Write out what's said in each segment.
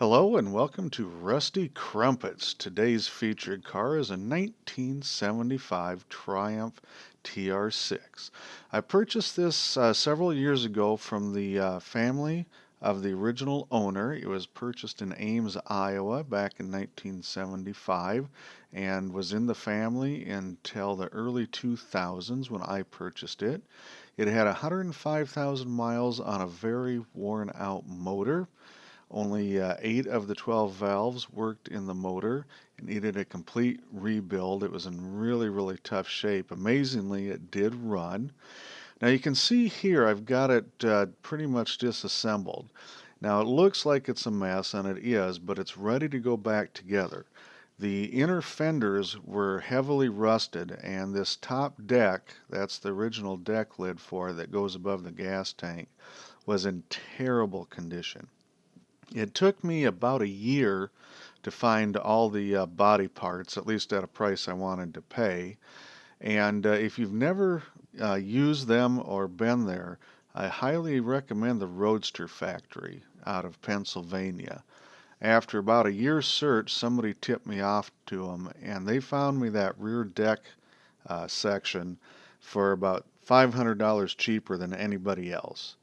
Hello and welcome to Rusty Crumpets. Today's featured car is a 1975 Triumph TR6. I purchased this several years ago from the family of the original owner. It was purchased in Ames, Iowa back in 1975 and was in the family until the early 2000s when I purchased it. It had 105,000 miles on a very worn out motor. Only 8 of the 12 valves worked in the motor. It needed a complete rebuild. It was in really, really tough shape. Amazingly, it did run. Now you can see here I've got it pretty much disassembled. Now it looks like it's a mess, and it is, but it's ready to go back together. The inner fenders were heavily rusted, and this top deck, that's the original deck lid for it that goes above the gas tank, was in terrible condition. It took me about a year to find all the body parts, at least at a price I wanted to pay. And if you've never used them or been there, I highly recommend the Roadster Factory out of Pennsylvania. After about a year's search, somebody tipped me off to them, and they found me that rear deck section for about $500 cheaper than anybody else.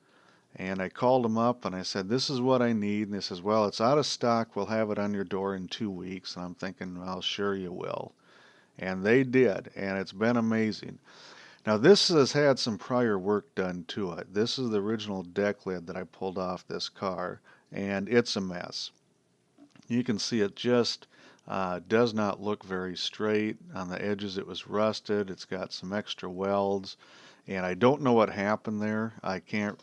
And I called them up and I said, "This is what I need." And they says, "Well, it's out of stock. We'll have it on your door in 2 weeks." And I'm thinking, "Well, sure you will." And they did, and it's been amazing. Now, this has had some prior work done to it. This is the original deck lid that I pulled off this car, and it's a mess. You can see it just does not look very straight. On the edges, it was rusted. It's got some extra welds. And I don't know what happened there. I can't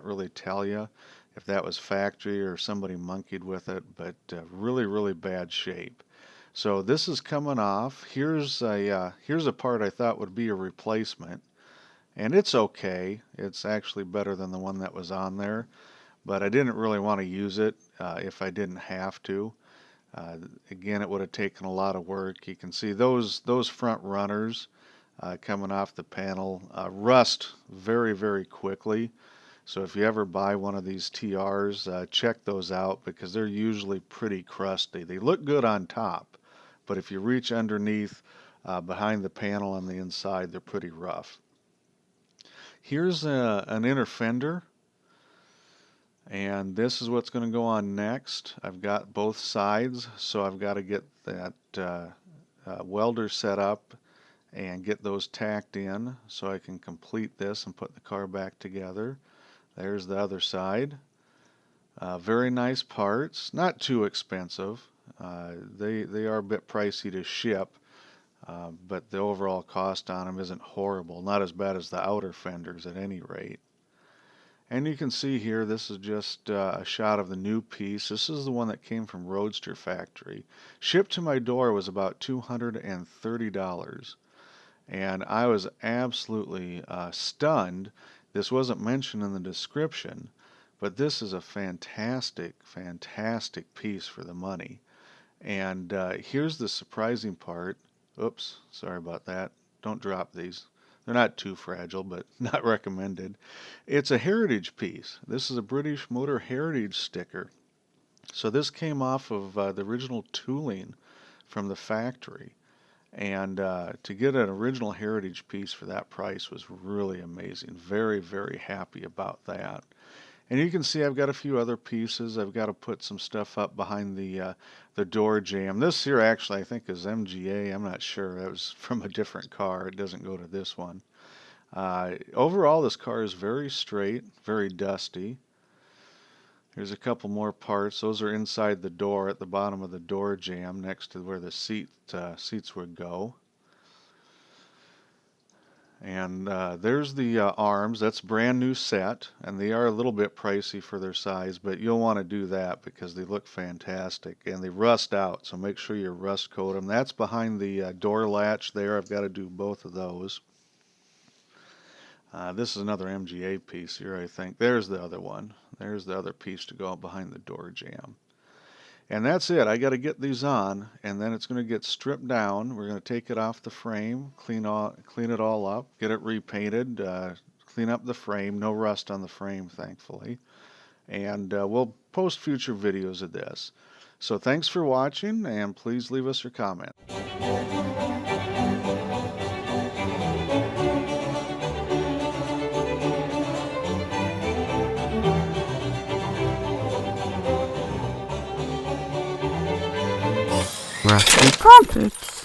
really tell you if that was factory or somebody monkeyed with it, but really, really bad shape. So this is coming off. Here's a part I thought would be a replacement, and it's okay. It's actually better than the one that was on there, but I didn't really want to use it if I didn't have to. Again, it would have taken a lot of work. You can see those front runners coming off the panel rust very, very quickly. So if you ever buy one of these TRs, check those out because they're usually pretty crusty. They look good on top, but if you reach underneath behind the panel on the inside, they're pretty rough. Here's an inner fender, and this is what's going to go on next. I've got both sides, so I've got to get that welder set up and get those tacked in so I can complete this and put the car back together. There's the other side. Very nice parts, not too expensive. They are a bit pricey to ship, but the overall cost on them isn't horrible. Not as bad as the outer fenders at any rate. And you can see here, this is just a shot of the new piece. This is the one that came from Roadster Factory. Shipped to my door was about $230. And I was absolutely stunned. This wasn't mentioned in the description, but this is a fantastic, fantastic piece for the money. And here's the surprising part. Oops, sorry about that. Don't drop these. They're not too fragile, but not recommended. It's a heritage piece. This is a British Motor Heritage sticker. So this came off of the original tooling from the factory. And to get an original heritage piece for that price was really amazing. Very, very happy about that. And you can see I've got a few other pieces. I've got to put some stuff up behind the door jamb. This here actually I think is MGA. I'm not sure. That was from a different car. It doesn't go to this one. Overall, this car is very straight, very dusty. Here's a couple more parts. Those are inside the door at the bottom of the door jamb next to where the seats would go. And there's the arms. That's a brand new set, and they are a little bit pricey for their size, but you'll want to do that because they look fantastic and they rust out, so make sure you rust coat them. That's behind the door latch there. I've got to do both of those. This is another MGA piece here, I think. There's the other one. There's the other piece to go behind the door jamb. And that's it. I got to get these on, and then it's going to get stripped down. We're going to take it off the frame, clean it all up, get it repainted, clean up the frame. No rust on the frame, thankfully. and we'll post future videos of this. So thanks for watching, and please leave us your comment. Rusty Crumpets.